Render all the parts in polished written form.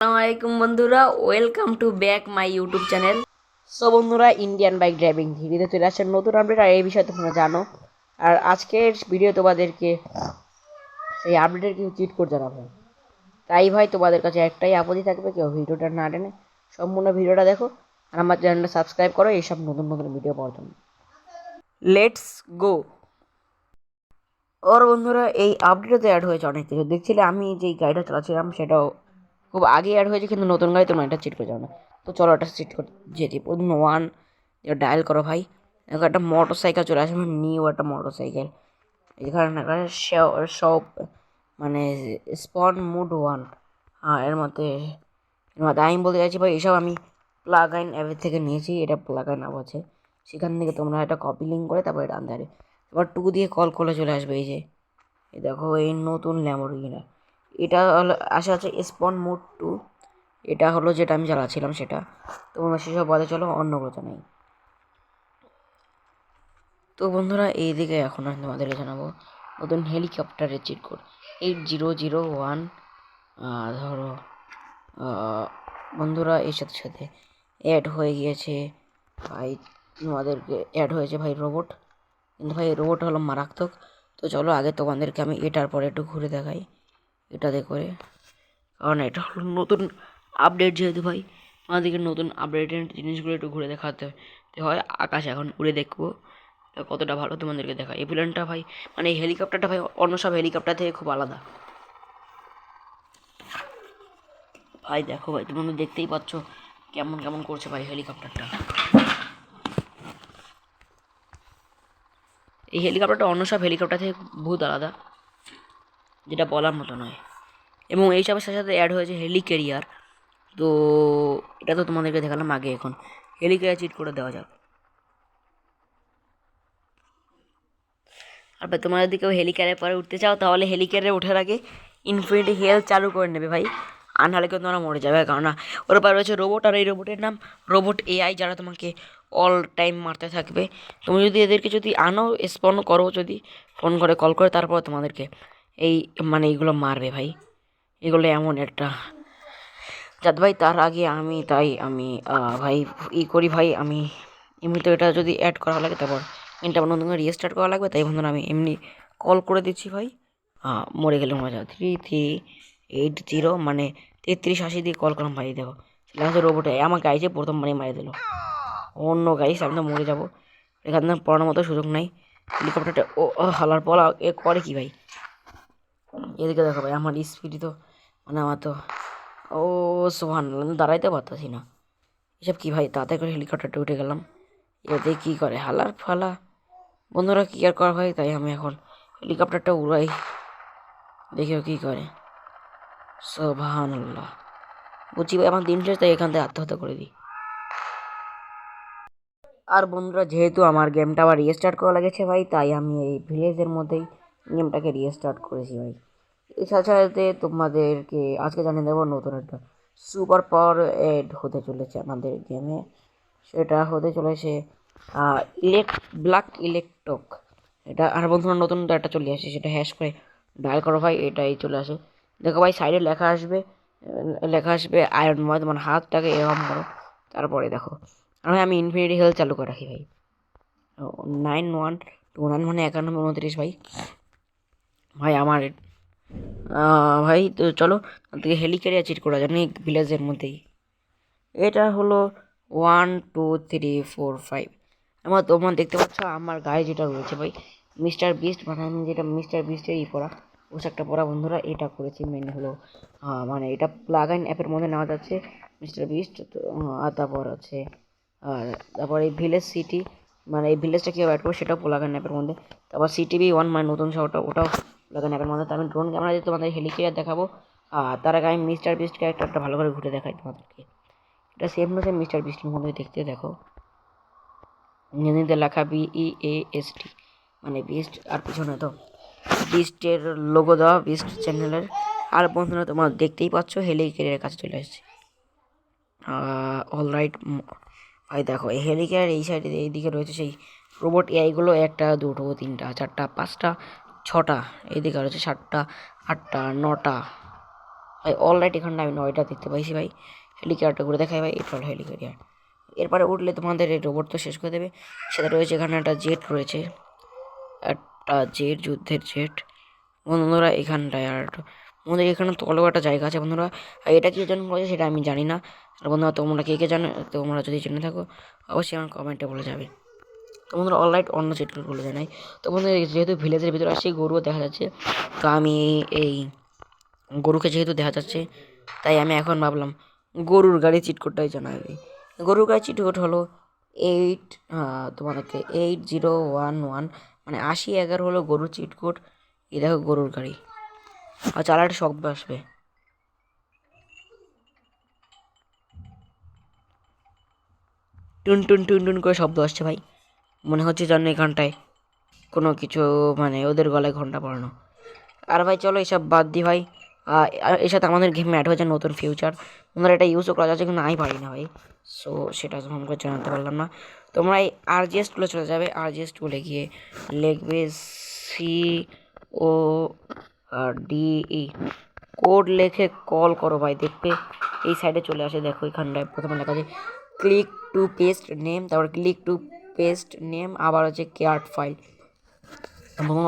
আসসালামাইকুম বন্ধুরা, welcome to back my YouTube channel. So বন্ধুরা, ইন্ডিয়ান বাইক ড্রাইভিং ধীরে চলে আসছে নতুন আপডেট, আর এই বিষয়ে তোমরা জানো। আর আজকের ভিডিও তোমাদেরকে সেই আপডেটের কিছু চিট কোড জানাবো। তাই ভাই তোমাদের কাছে একটাই আপত্তি থাকবে, কেউ ভিডিওটা না টেনে সম্পূর্ণ ভিডিওটা দেখো আর আমার চ্যানেলটা সাবস্ক্রাইব করো এইসব নতুন নতুন ভিডিও পাওয়ার জন্য। Let's go. ওর বন্ধুরা, এই আপডেটে অ্যাড হয়েছে অনেক কিছু। দেখছিলে আমি যেই গাড়িটা চালাচ্ছিলাম সেটাও খুব আগে অ্যাড হয়েছে, কিন্তু নতুন গাড়ি তোমরা এটা চিট করে যাও না। তো চলো এটা চিট করে যেতে প্রথম ওয়ান ডায়াল করো ভাই। এখন একটা মোটর সাইকেল চলে আসবে, নিউ একটা মোটর সাইকেল। এখানে একটা সব মানে স্পন মুড ওয়ান। হ্যাঁ, এর মধ্যে আমি বলতে চাইছি ভাই, এসব আমি প্লাগ ইন অ্যাপের থেকে নিয়েছি। এটা প্লাগ ইন অ্যাপ আছে, সেখান থেকে তোমরা এটা কপি লিঙ্ক করে তারপর এটা আনতে পারে। এবার টু দিয়ে কল করলে চলে আসবে এই দেখো এই নতুন ল্যাম্বরগিনি। এটা হলো আশা আছে স্পন মোড 2। এটা হলো যেটা আমি চালাচ্ছিলাম সেটা। তোমরা সেসব বাদে চলো অন্যগুলো জানাই। তো বন্ধুরা, এইদিকে এখন আমি তোমাদেরকে জানাবো নতুন হেলিকপ্টারের চিট কোড 8001। ধরো বন্ধুরা, এর সাথে সাথে অ্যাড হয়ে গিয়েছে ভাই, তোমাদেরকে অ্যাড হয়েছে ভাই রোবট। কিন্তু ভাই রোবট হলো মারাত্মক। তো চলো আগে তোমাদেরকে আমি এটার পরে একটু ঘুরে দেখাই এটাতে করে, কারণ এটা হলো নতুন আপডেট যেহেতু ভাই, আমাদেরকে নতুন আপডেটের জিনিসগুলো একটু ঘুরে দেখাতে হয়। আকাশ এখন উড়ে দেখবো তা কতটা ভালো তোমাদেরকে দেখা। এই প্লেনটা ভাই, মানে এই হেলিকপ্টারটা ভাই অন্য সব হেলিকপ্টার থেকে খুব আলাদা ভাই। দেখো ভাই, তোমরা দেখতেই পাচ্ছ কেমন কেমন করছে ভাই হেলিকপ্টারটা। এই হেলিকপ্টারটা অন্য সব হেলিকপ্টার থেকে বহুত আলাদা, যেটা বলার মতো নয়। এবং এইসবের সাথে সাথে অ্যাড হয়েছে হেলি ক্যারিয়ার। তো এটা তো তোমাদেরকে দেখালাম আগে, এখন হেলি ক্যারিয়ার চিট করে দেওয়া যাক। আর ভাই তোমরা যদি কেউ হেলিক্যারে পরে উঠতে চাও, তাহলে হেলিক্যারে ওঠার আগে ইনফিনিটি হেলথ চালু করে নেবে ভাই, আর নাহলে কিন্তু তোমরা মরে যাবে। কারণ না, ওর পর রয়েছে রোবট, আর এই রোবটের নাম রোবট এআই, যারা তোমাকে অল টাইম মারতে থাকবে। তুমি যদি এদেরকে যদি আনো, স্পন করো, যদি ফোন করে কল করে, তারপর তোমাদেরকে এই মানে এইগুলো মারবে ভাই। এগুলো এমন একটা যাত ভাই। তার আগে আমি ভাই করি ভাই, আমি এমনিতে এটা যদি অ্যাড করা লাগে তারপর এটা আমার নতুন করে রিস্টার্ট করা লাগবে। তাই বন্ধুরা আমি এমনি কল করে দিচ্ছি ভাই। মরে গেলে মজা 3380, মানে 3380 দিয়ে কল করলাম ভাই। দেখো লাস্টে রোবটে আমাকে আইছে প্রথমবারই মারি দিল। অন্য গাইস, আমি তো মরে যাবো। এখান থেকে পড়ানোর মতো সুযোগ নাই। হেলিকপ্টারটা হালার পলা এ করে কি ভাই। এদিকে দেখো ভাই, আমার স্পিড তো মানে আমার তো ও সোহান দাঁড়াইতে পারতাছি না। এসব কি ভাই, তাড়াতাড়ি করে হেলিকপ্টারটা উঠে গেলাম। এতে কি করে হালার ফালা, বন্ধুরা কি আর করা ভাই। তাই আমি এখন হেলিকপ্টারটা উড়াই, দেখেও কি করে। সুবহানাল্লাহ, বুঝি ভাই আমার দিন শেষ, তাই এখান থেকে আত্মহত্যা করে দিই। আর বন্ধুরা, যেহেতু আমার গেমটা আবার রিস্টার্ট করা লেগেছে ভাই, তাই আমি এই ভিলেজের মধ্যেই গেমটাকে রিস্টার্ট করেছি ভাই। এর সাথে সাথে তোমাদেরকে আজকে জানিয়ে দেবো নতুন একটা সুপার পাওয়ার এড হতে চলেছে আমাদের গেমে। সেটা হতে চলেছে ব্ল্যাক ইলেকট্রক। এটা আর বন্ধুরা নতুন তো একটা চলে আসে, সেটা হ্যাশ করে ডায়াল করো ভাই, এটাই চলে আসে। দেখো ভাই সাইডে লেখা আসবে আয়রন ময়, তোমার হাতটাকে এরকম করো, তারপরে দেখো। আর ভাই আমি ইনফিনিটি হেলথ চালু করে রাখি ভাই। 9129 মানে 9129 ভাই। ভাই আমার ভাই তো চলো থেকে হেলিক্যারিয়ার চিট করা যায় ভিলেজের মধ্যেই। এটা হলো 1 2 3 4 5। তোমার দেখতে পাচ্ছ আমার গায়ে যেটা রয়েছে ভাই, মিস্টার বিস্ট, মানে আমি যেটা মিস্টার বিস্টের পরা পোশাকটা পরা বন্ধুরা, এটা করেছি মেন হলো মানে এটা প্লাগ ইন অ্যাপের মধ্যে নেওয়া যাচ্ছে মিস্টার বিস্ট। তো আর তারপর আছে আর তারপর এই ভিলেজ সিটি, মানে এই ভিলেজটা কীভাবে অ্যাড করবো সেটাও প্লাগ ইন অ্যাপের মধ্যে। তারপর CTV1 মানে নতুন শহরটা, ওটাও প্লাগ ইন অ্যাপের মধ্যে। তো আমি ড্রোন ক্যামেরা দিয়ে তোমাদের হেলিক্যারিয়ার দেখাবো। আর তার আগে আমি মিস্টার বিস্ট ক্যারেক্টারটা ভালো করে ঘুরে দেখাই তোমাদেরকে। এটা সেম না সেম মিস্টার বিস্টের মধ্যে দেখতে, দেখো হিন্দিতে লেখা BEAST, মানে বিস্ট, আর পিছনে তো বিস্টের লোগো দেওয়া, বিস্ট চ্যানেলের। আর বন্ধুরা তোমার দেখতেই পাচ্ছ হেলিক্যারিয়ারের কাছে চলে আসছে। অলরাইট ভাই, দেখো এই হেলিক্যারিয়ার এই সাইডে এইদিকে রয়েছে সেই রোবট এআইগুলো, 1 2 3 4 5 6, এইদিকে রয়েছে 7 8 9। ভাই অলরাইট এখানটা আমি 9টা দেখতে পাইছি ভাই। হেলিকপ্টারটা ঘুরে দেখাই ভাই, এটা হলো হেলিকপ্টার। এরপরে উঠলে তোমাদের এই রোবট তো শেষ করে দেবে। সাথে রয়েছে এখানে একটা জেট রয়েছে, একটা জেট, যুদ্ধের জেট বন্ধুরা। এখানটায় আর বন্ধুরা এখানে তলেও একটা জায়গা আছে বন্ধুরা। আর এটা কি জন্য রয়েছে সেটা আমি জানি না। আর বন্ধুরা তোমরা কে কে জানো, তোমরা যদি জেনে থাকো অবশ্যই আমার কমেন্টে বলে যাবে। তো বন্ধুরা অলরাইট অন্য জেটগুলো বলে জানাই। তো বন্ধুরা যেহেতু ভিলেজের ভিতরে আসছে গরুও দেখা যাচ্ছে, তো আমি এই গরুকে যেহেতু দেখা যাচ্ছে তাই আমি এখন ভাবলাম গরুর গাড়ি চিটকোডটাই জানাই। গরুর গাড়ি চিটকোড হলো 8 তোমাদেরকে 8011, মানে 8011 হলো গরুর চিটকোড। এই দেখো গরুর গাড়ি, আর চালাটা শব্দ আসবে। টুন টুন টুন টুন করে শব্দ আসছে ভাই, মনে হচ্ছে যেন এখানটায় কোনো কিছু মানে ওদের গলায় ঘন্টা পড়ানো। আর ভাই চলো এসব বাদ দিই ভাই। এর সাথে আমাদের গেমে অ্যাড হয়েছে নতুন ফিউচার, ওনারা এটা ইউজও করা যাচ্ছে কিন্তু আমি পারি না ভাই। সো সেটা ফোন করে জানাতে পারলাম না। তোমরা এই RGS টুলে চলে যাবে, RGS টুলে গিয়ে লিখবে CODE কোড, লেখে কল করো ভাই, দেখবে এই সাইডে চলে আসে। দেখো এখানটায় প্রথমে লেখা আছে ক্লিক টু পেস্ট নেম, তারপর ক্লিক টু পেস্ট নেম, আবার হচ্ছে কেয়ার্ড ফাইল।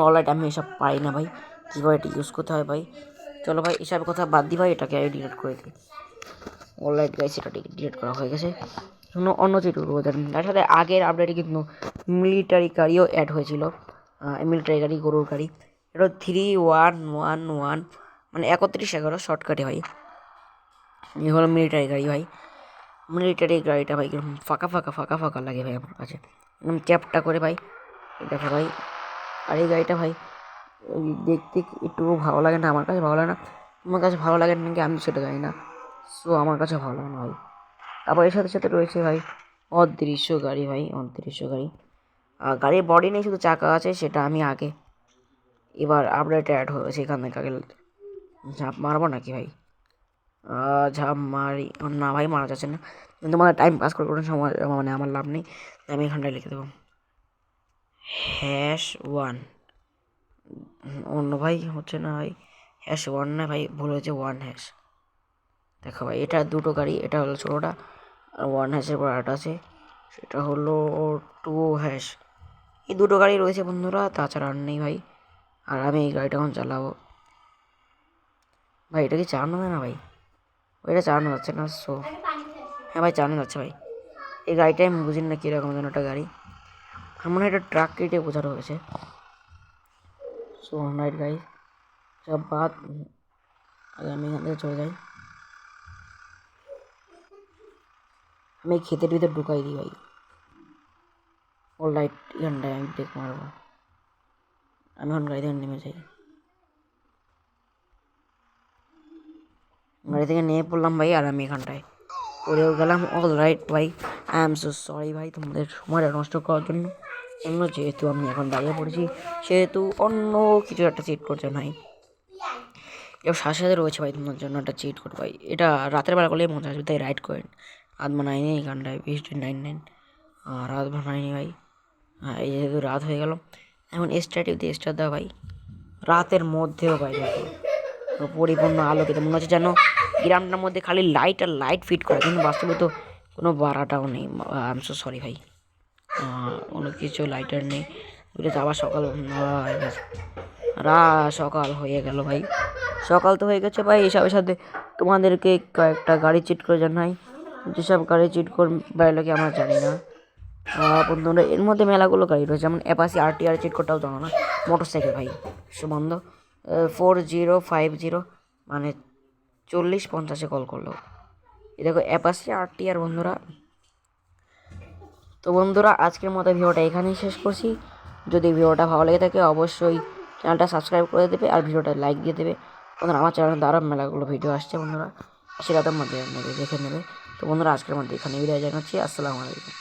অলরাইট আমি এসব পাই না ভাই, কীভাবে এটা ইউজ করতে হয় ভাই। চলো ভাই এসবের কথা বাদ দিই ভাই, এটাকে আমি ডিলিট করে দিই। অলরাইট গাইস, এটা ডিলিট করা হয়ে গেছে। অন্য চিটু তার সাথে আগের আপডেটে কিন্তু মিলিটারি গাড়িও অ্যাড হয়েছিল। মিলিটারি গাড়ি, গরুর গাড়ি। এটা 3111, মানে 3111 শর্টকাটে ভাই। এই হলো মিলিটারি গাড়ি ভাই। মিলিটারি গাড়িটা ভাই ফাঁকা ফাঁকা ফাঁকা ফাঁকা লাগে ভাই আমার কাছে, একদম চ্যাপটা করে ভাই। দেখো ভাই, আর এই গাড়িটা ভাই দেখতে একটু ভালো লাগে না, আমার কাছে ভালো লাগে না। তোমার কাছে ভালো লাগে নাকি আমি সেটা জানি না, সো আমার কাছে ভালো লাগে না ভাই। তারপর এর সাথে সাথে রয়েছে ভাই অদৃশ্য গাড়ি ভাই, অদৃশ্য গাড়ি। গাড়ির বডি নেই, শুধু চাকা আছে, সেটা আমি আগে এবার আপডেটে অ্যাড হয়েছে। এখান থেকে আগে ঝাঁপ মারবো নাকি ভাই? ঝাঁপ মারি না ভাই, মারা যাচ্ছে না। কিন্তু আমার টাইম পাস করে কোনো সময় মানে আমার লাভ নেই, আমি এখানটায় লিখে দেবো #1। অন্য ভাই হচ্ছে না ভাই, #1 না ভাই, ভুল হয়েছে 1#। দেখো ভাই এটা দুটো গাড়ি, এটা হলো ছোটোটা, আর 1# পর আরেকটা আছে, সেটা হলো 2#। এই দুটো গাড়ি রয়েছে বন্ধুরা, তাছাড়া আর নেই ভাই। আর আমি এই গাড়িটা এখন চালাবো ভাই। এটা কি চালানো হয় না ভাই? ওইটা চালানো যাচ্ছে না। সো হ্যাঁ ভাই, চালানো যাচ্ছে ভাই। এই গাড়িটা আমি বুঝি না কীরকম যেন একটা গাড়ি, আমার মনে হয় এটা ট্রাক কেটে বোঝানো হয়েছে। সো নাইট গাড়ি সব বাদ, আগে আমি এখান থেকে চলে যাই। আমি ক্ষেতের ভিতরে ঢুকাই দিই ভাই। অলরাইট এখানটায় আমি ব্রেক মারবো, আমি এখন গাড়ি থেকে নেমে যাই। গাড়ি থেকে নেমে পড়লাম ভাই, আর আমি এখানটায় পড়েও গেলাম। অলরাইট ভাই, আই এম সো সরি ভাই তোমাদের সময়টা নষ্ট করার জন্য। যেহেতু আমি এখন দাঁড়িয়ে পড়েছি, সেহেতু অন্য কিছু একটা চিট করছে ভাই। এবার সাথে সাথে রয়েছে ভাই তোমার জন্য একটা চিট কোড ভাই। এটা রাতের বেলা করলেই মজা আসবে, তাই রাইড করেন। রাত বানাইনি এখানটায় 2099, রাত বানাইনি ভাই। এই যেহেতু রাত হয়ে গেল, এখন স্টার্টিভ দিয়ে স্টার্ট দেওয়া ভাই। রাতের মধ্যেও ভাই দেখো পরিপূর্ণ আলোকিত, মনে হচ্ছে যেন গ্রামটার মধ্যে খালি লাইট আর লাইট ফিট করা, কিন্তু বাস্তবে তো কোনো বাড়াটাও নেই। আই এম সো সরি ভাই, কোনো কিছু লাইটার নেই। তো আবার সকাল হয়ে গেছে, সকাল হয়ে গেল ভাই। সকাল তো হয়ে গেছে ভাই। এসবের সাথে তোমাদেরকে কয়েকটা গাড়ি চিট করে জানাই, যেসব গাড়ি চিট করে বেড়ালো কি আমরা জানি না। বন্ধুরা এর মধ্যে মেলাগুলো গাড়ি রয়েছে, যেমন অ্যাপাসি RTR চিট কোডটাও জানো না। মোটরসাইকেল ভাই সুবন্ধ 4050, মানে 4050 কল করলো। এ দেখো অ্যাপাসি RTR বন্ধুরা। তো বন্ধুরা আজকের মতো ভিডিওটা এখানেই শেষ করছি। যদি ভিডিওটা ভালো লেগে থাকে অবশ্যই চ্যানেলটা সাবস্ক্রাইব করে দেবে, আর ভিডিওটা লাইক দিয়ে দেবে। বন্ধুরা আমার চ্যানেলে আরও মেলাগুলো ভিডিও আসছে বন্ধুরা, সেটা তো মধ্যে দেখে নেবে। তো বন্ধুরা আজকের মধ্যে এখানে বিদায় জানাচ্ছি, আসসালামু আলাইকুম।